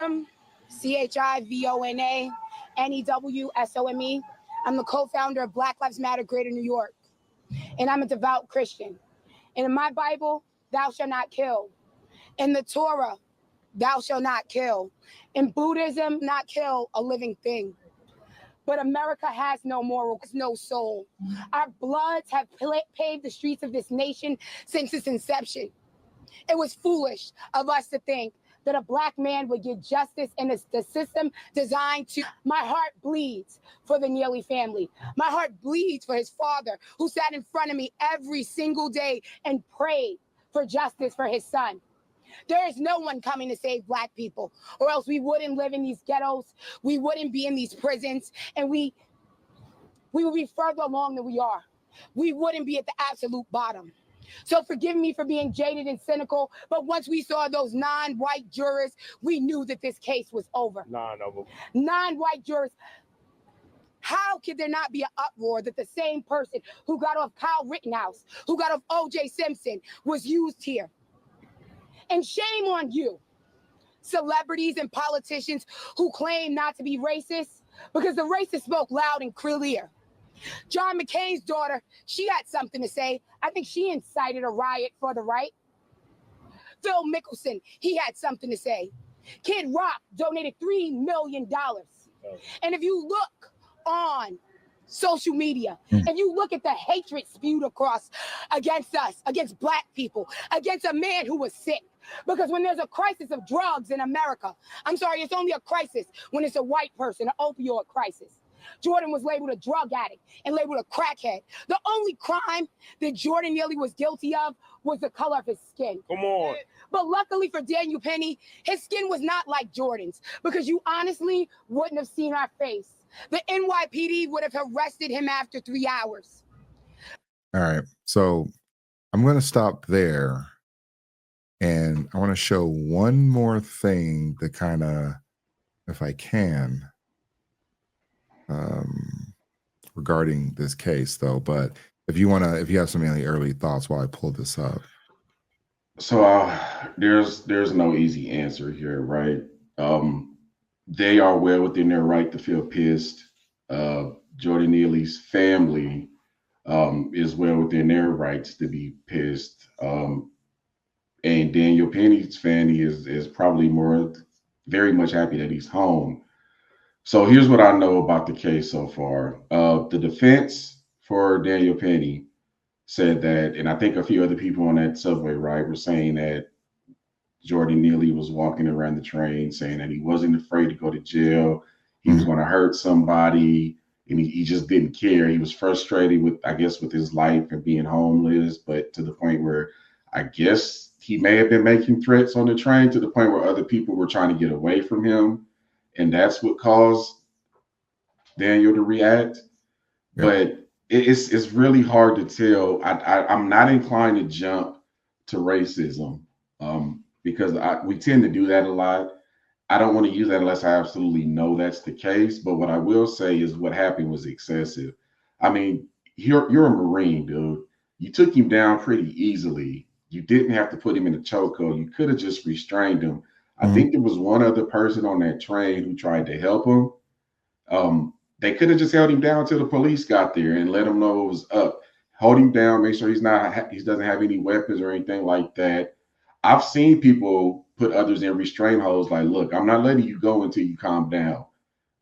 ChivonNewsome. I'm the co-founder of Black Lives Matter Greater New York, and I'm a devout Christian. And in my Bible, thou shalt not kill. In the Torah, thou shalt not kill. In Buddhism, not kill a living thing. But America has no morals, no soul. Our bloods have paved the streets of this nation since its inception. It was foolish of us to think that a Black man would get justice in the system designed to. My heart bleeds for the Neely family. My heart bleeds for his father, who sat in front of me every single day and prayed for justice for his son. There is no one coming to save Black people, or else we wouldn't live in these ghettos, we wouldn't be in these prisons, and we would be further along than we are. We wouldn't be at the absolute bottom. So forgive me for being jaded and cynical, but once we saw those non-white jurors, we knew that this case was over. Non-white jurors. How could there not be an uproar that the same person who got off Kyle Rittenhouse, who got off O.J. Simpson, was used here? And shame on you, celebrities and politicians who claim not to be racist, because the racists spoke loud and clear. John McCain's daughter, she had something to say. I think she incited a riot for the right. Phil Mickelson, he had something to say. Kid Rock donated $3 million. And if you look on social media, and you look at the hatred spewed across against us, against Black people, against a man who was sick. Because when there's a crisis of drugs in America, I'm sorry, it's only a crisis when it's a white person, an opioid crisis. Jordan was labeled a drug addict and labeled a crackhead. The only crime that Jordan Neely was guilty of was the color of his skin. Come on. But luckily for Daniel Penny, his skin was not like Jordan's, because you honestly wouldn't have seen our face. The NYPD would have arrested him after 3 hours. All right. So I'm going to stop there. And I want to show one more thing to kind of, if I can, regarding this case, though. But if you have some any early thoughts while I pull this up. So there's no easy answer here, right? They are well within their right to feel pissed. Jordan Neely's family is well within their rights to be pissed. And Daniel Penny's family is probably very much happy that he's home. So here's what I know about the case so far. The defense for Daniel Penny said that, and I think a few other people on that subway ride were saying that Jordan Neely was walking around the train saying that he wasn't afraid to go to jail. He was going to hurt somebody, and he just didn't care. He was frustrated with his life and being homeless, but to the point where I guess he may have been making threats on the train to the point where other people were trying to get away from him. And that's what caused Daniel to react. Yeah. But it's really hard to tell. I'm not inclined to jump to racism because we tend to do that a lot. I don't want to use that unless I absolutely know that's the case. But what I will say is what happened was excessive. I mean, you're a Marine, dude. You took him down pretty easily. You didn't have to put him in a chokehold. You could have just restrained him. I think there was one other person on that train who tried to help him. They could have just held him down till the police got there and let him know what was up. Hold him down, make sure he doesn't have any weapons or anything like that. I've seen people put others in restraint holds like, look, I'm not letting you go until you calm down.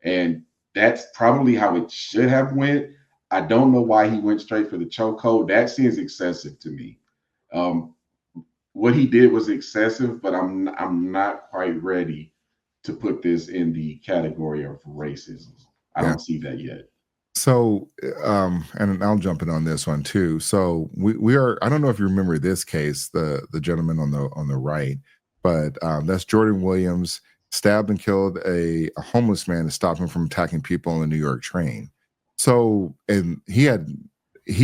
And that's probably how it should have went. I don't know why he went straight for the chokehold. That seems excessive to me. What he did was excessive, but I'm not quite ready to put this in the category of racism. I don't see that yet. So, and I'll jump in on this one too. So we are. I don't know if you remember this case, the gentleman on the right, but that's Jordan Williams stabbed and killed a homeless man to stop him from attacking people on the New York train. So, and he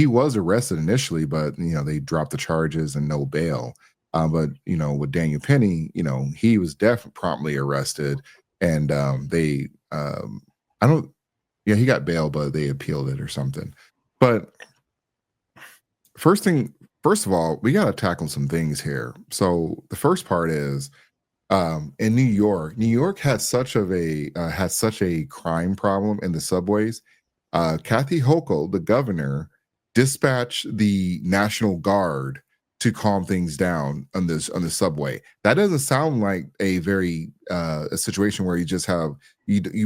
was arrested initially, but they dropped the charges and no bail. But with Daniel Penny, he was definitely promptly arrested, and he got bail, but they appealed it or something. But first of all, we got to tackle some things here. So the first part is in New York had such a crime problem in the subways. Kathy Hochul, the governor, dispatched the National Guard to calm things down on the subway. That doesn't sound like a situation where you just have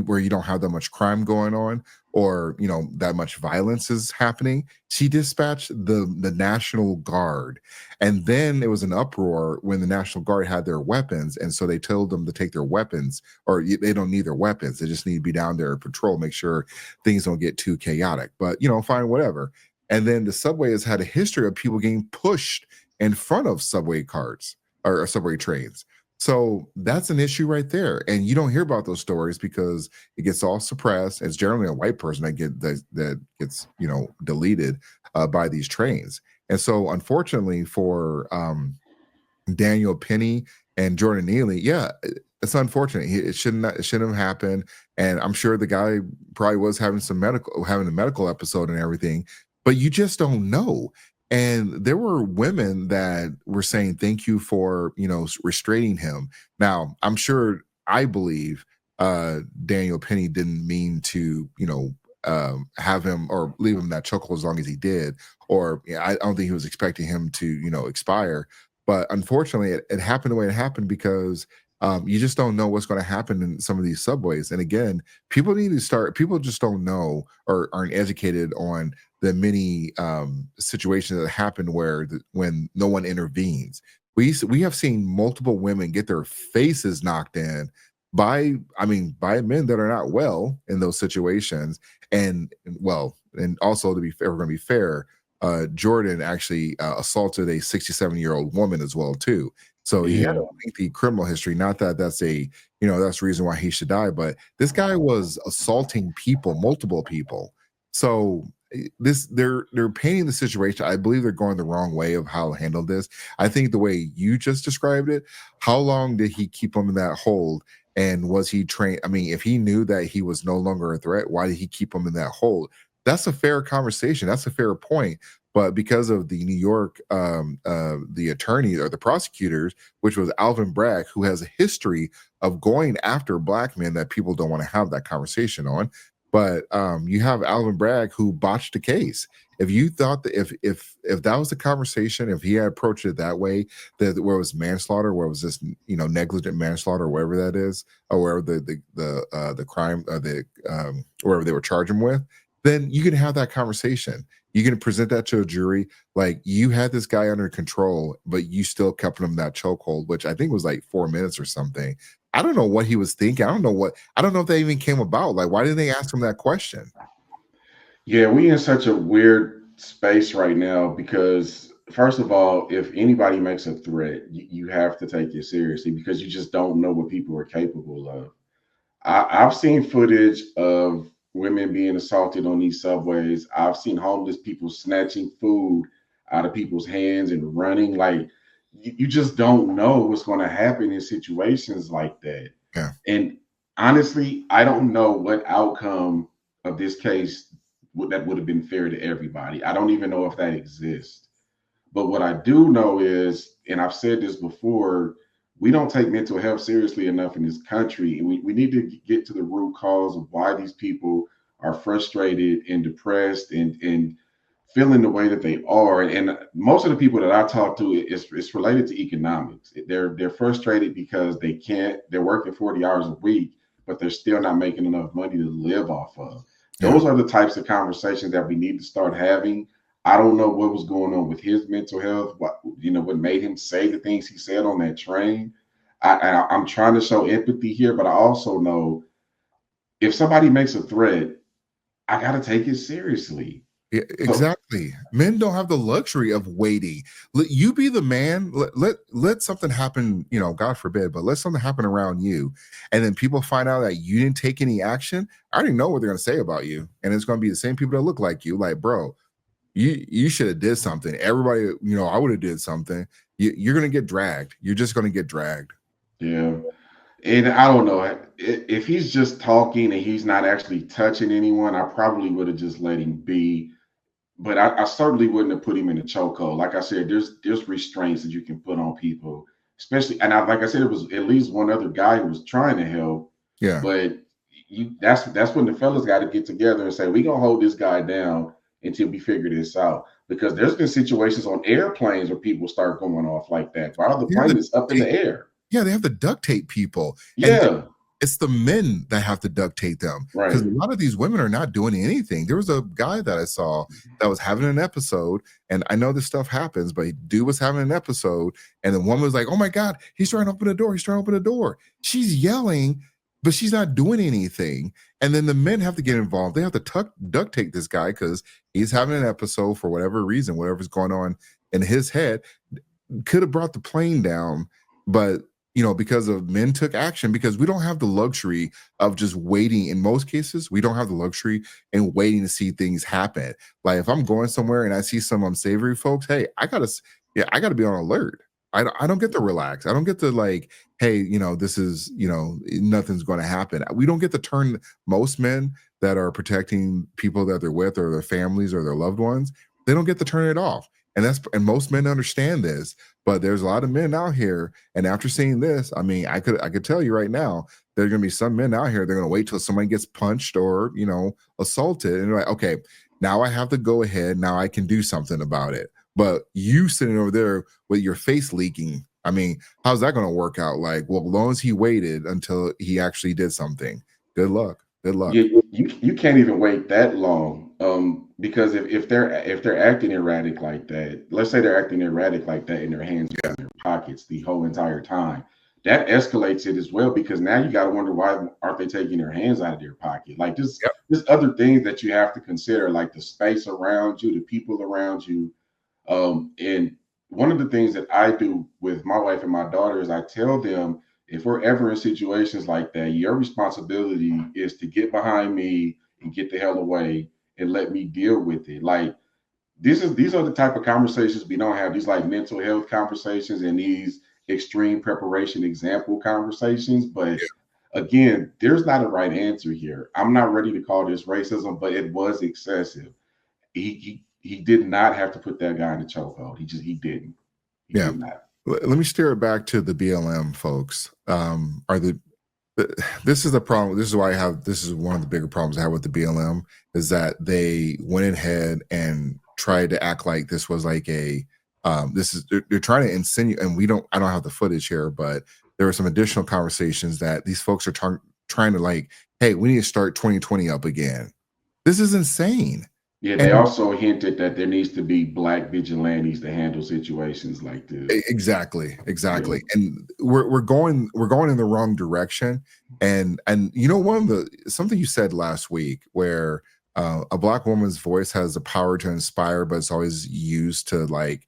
where you don't have that much crime going on, or that much violence is happening. She dispatched the National Guard, and then it was an uproar when the National Guard had their weapons, and so they told them to take their weapons, or they don't need their weapons. They just need to be down there and patrol, make sure things don't get too chaotic. But fine, whatever. And then the subway has had a history of people getting pushed in front of subway cars or subway trains. So that's an issue right there. And you don't hear about those stories because it gets all suppressed. It's generally a white person that gets deleted by these trains. And so unfortunately for Daniel Penny and Jordan Neely, yeah, it's unfortunate. It shouldn't have happened. And I'm sure the guy probably was having a medical episode and everything, but you just don't know. And there were women that were saying thank you for restraining him. Now I believe Daniel Penny didn't mean to have him or leave him that chokehold as long as he did, or I don't think he was expecting him to expire. But unfortunately, it happened the way it happened because you just don't know what's going to happen in some of these subways. And again, people just don't know or aren't educated on the many situations that happen when no one intervenes. We have seen multiple women get their faces knocked in by men that are not well in those situations. And also, to be fair, we're going to be fair, Jordan actually assaulted a 67-year-old woman as well too. So he had a lengthy criminal history. Not that that's that's the reason why he should die, but this guy was assaulting people, multiple people. So they're painting the situation. I believe they're going the wrong way of how to handle this. I think the way you just described it, how long did he keep him in that hold? And was he trained? I mean, if he knew that he was no longer a threat, why did he keep him in that hold? That's a fair conversation. That's a fair point. But because of the New York, the attorney or the prosecutors, which was Alvin Bragg, who has a history of going after black men that people don't want to have that conversation on. But you have Alvin Bragg who botched the case. If you thought that if that was the conversation, if he had approached it that way, that where it was manslaughter, where it was just negligent manslaughter, wherever that is, or wherever the crime, wherever they were charging him with, then you can have that conversation. You can present that to a jury, like you had this guy under control, but you still kept him in that chokehold, which I think was like 4 minutes or something. I don't know what he was thinking. I don't know if that even came about. Like, why didn't they ask him that question? Yeah, we in such a weird space right now because first of all, if anybody makes a threat, you have to take it seriously because you just don't know what people are capable of. I've seen footage of women being assaulted on these subways. I've seen homeless people snatching food out of people's hands and running. Like you just don't know what's going to happen in situations like that. Yeah. And honestly, I don't know what outcome of this case that would have been fair to everybody. I don't even know if that exists. But what I do know is, and I've said this before, we don't take mental health seriously enough in this country. And we need to get to the root cause of why these people are frustrated and depressed and feeling the way that they are. And most of the people that I talk to, it's related to economics. They're frustrated because they're working 40 hours a week, but they're still not making enough money to live off of. Those are the types of conversations that we need to start having. I don't know what was going on with his mental health, what made him say the things he said on that train. I'm trying to show empathy here, but I also know if somebody makes a threat, I got to take it seriously. Yeah, exactly. Men don't have the luxury of waiting. Let you be the man. Let something happen, God forbid, but let something happen around you. And then people find out that you didn't take any action. I already know what they're going to say about you. And it's going to be the same people that look like you. Like, bro, you should have did something. Everybody, I would have did something. You're going to get dragged. You're just going to get dragged. Yeah. And I don't know if he's just talking and he's not actually touching anyone, I probably would have just let him be. But I certainly wouldn't have put him in a chokehold. Like I said, there's restraints that you can put on people especially, and like I said, it was at least one other guy who was trying to help, Yeah. but that's when the fellas got to get together and say, we gonna hold this guy down until we figure this out. Because there's been situations on airplanes where people start going off like that while the They have plane to is up in the air. yeah, they have to duct tape people. And Yeah, it's the men that have to duct tape them because right. a lot of these women are not doing anything. There was a guy that I saw that was having an episode, and I know this stuff happens, but dude was having an episode, and the woman was like, "Oh my God, he's trying to open the door. He's trying to open the door." She's yelling, but she's not doing anything. And then the men have to get involved. They have to duct tape this guy because he's having an episode for whatever reason, whatever's going on in his head. Could have brought the plane down, but because of men took action, because we don't have the luxury of just waiting. In most cases, we don't have the luxury and waiting to see things happen. Like if I'm going somewhere and I see some unsavory folks, hey, I gotta be on alert. I don't get to relax. I don't get to like, hey, this is, nothing's going to happen. We don't get to turn most men that are protecting people that they're with or their families or their loved ones. They don't get to turn it off. And most men understand this, but there's a lot of men out here. And after seeing this, I mean, I could tell you right now, there's gonna be some men out here, they're gonna wait till somebody gets punched or assaulted, and they're like, okay, now I have to go ahead, now I can do something about it. But you sitting over there with your face leaking, I mean, how's that gonna work out? Like, well, as long as he waited until he actually did something, good luck. Good luck. You can't even wait that long. Because if they're acting erratic like that, let's say they're acting erratic like that, and their hands are in their pockets the whole entire time, that escalates it as well. Because now you got to wonder, why aren't they taking their hands out of their pocket? Like Yep. there's other things that you have to consider, like the space around you, the people around you. And one of the things that I do with my wife and my daughter is I tell them, if we're ever in situations like that, your responsibility is to get behind me and get the hell away and let me deal with it. Like these are the type of conversations we don't have. These like mental health conversations and these extreme preparation example conversations. But again, there's not a right answer here. I'm not ready to call this racism, but it was excessive. He did not have to put that guy in the chokehold. He didn't. He Yeah. did not. Let me steer it back to the BLM folks. This is the problem. This is why this is one of the bigger problems I have with the BLM, is that they went ahead and tried to act like this was like they're trying to insinuate, and I don't have the footage here, but there were some additional conversations that these folks are trying to like, hey, we need to start 2020 up again. This is insane. Yeah, they also hinted that there needs to be black vigilantes to handle situations like this. Exactly. Yeah. And we're going in the wrong direction. And one of something you said last week, where a black woman's voice has the power to inspire, but it's always used to like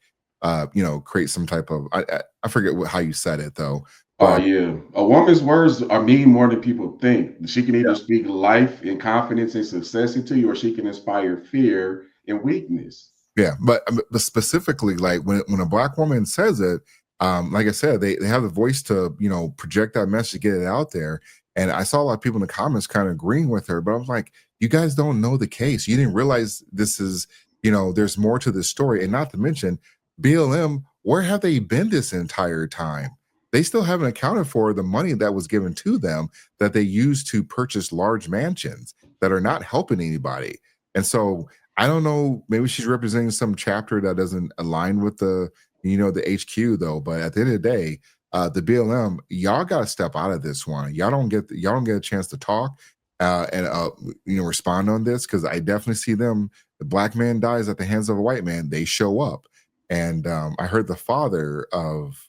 create some type of I forget how you said it though. Oh But yeah, a woman's words are mean more than people think. She can either speak life and confidence and success into you, or she can inspire fear and weakness. yeah, but specifically, like when a black woman says it, like I said, they have the voice to project that message, get it out there. And I saw a lot of people in the comments kind of agreeing with her, but I was like, you guys don't know the case. You didn't realize this is there's more to this story, and not to mention BLM. Where have they been this entire time? They still haven't accounted for the money that was given to them that they used to purchase large mansions that are not helping anybody. And so I don't know, maybe she's representing some chapter that doesn't align with the HQ though. But at the end of the day, the BLM, y'all got to step out of this one. Y'all don't get a chance to talk and respond on this, because I definitely see them. The black man dies at the hands of a white man, they show up. And I heard the father of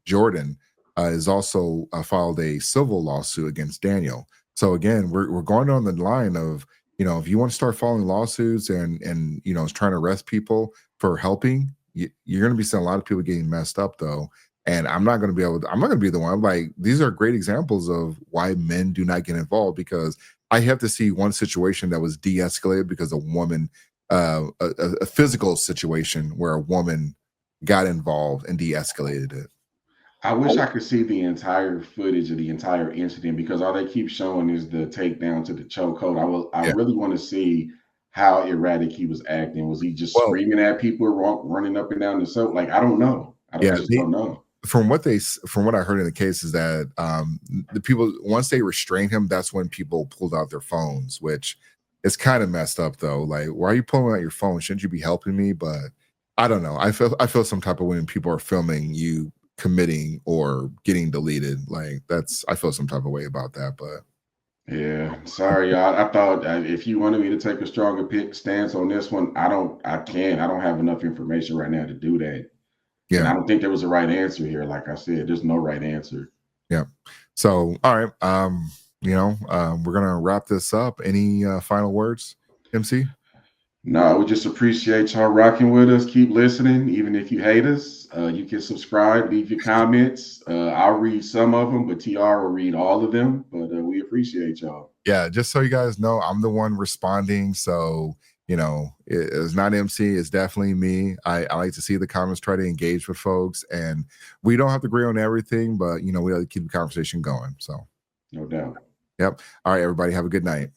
Jordan is also filed a civil lawsuit against Daniel. So again, we're going on the line of, if you want to start filing lawsuits and trying to arrest people for helping, you're going to be seeing a lot of people getting messed up though. And I'm not going to be the one. I'm like, these are great examples of why men do not get involved, because I have to see one situation that was de-escalated because a woman, a physical situation where a woman got involved and de-escalated it. I wish I could see the entire footage of the entire incident, because all they keep showing is the takedown to the chokehold. I really want to see how erratic he was acting. Was he just screaming at people, running up and down the slope? Like, I don't know. I just don't know. from what I heard in the case is that the people, once they restrained him, that's when people pulled out their phones, which is kind of messed up though. Like, why are you pulling out your phone? Shouldn't you be helping me? But I don't know. I feel some type of way when people are filming you committing or getting deleted. Like, I feel some type of way about that. But Yeah, sorry, y'all. I thought if you wanted me to take a stronger stance on this one, I can't. I don't have enough information right now to do that. And I yeah, don't think there was a right answer here. Like I said, there's no right answer. yeah. So, all right. We're gonna wrap this up. Any final words, MC? No, we just appreciate y'all rocking with us. Keep listening, even if you hate us. You can subscribe, leave your comments. I'll read some of them, but TR will read all of them. But we appreciate y'all. Yeah, just so you guys know, I'm the one responding. So, it's not MC, it's definitely me. I like to see the comments, try to engage with folks, and we don't have to agree on everything, but we have to keep the conversation going. So, No doubt. yep. All right, everybody, have a good night.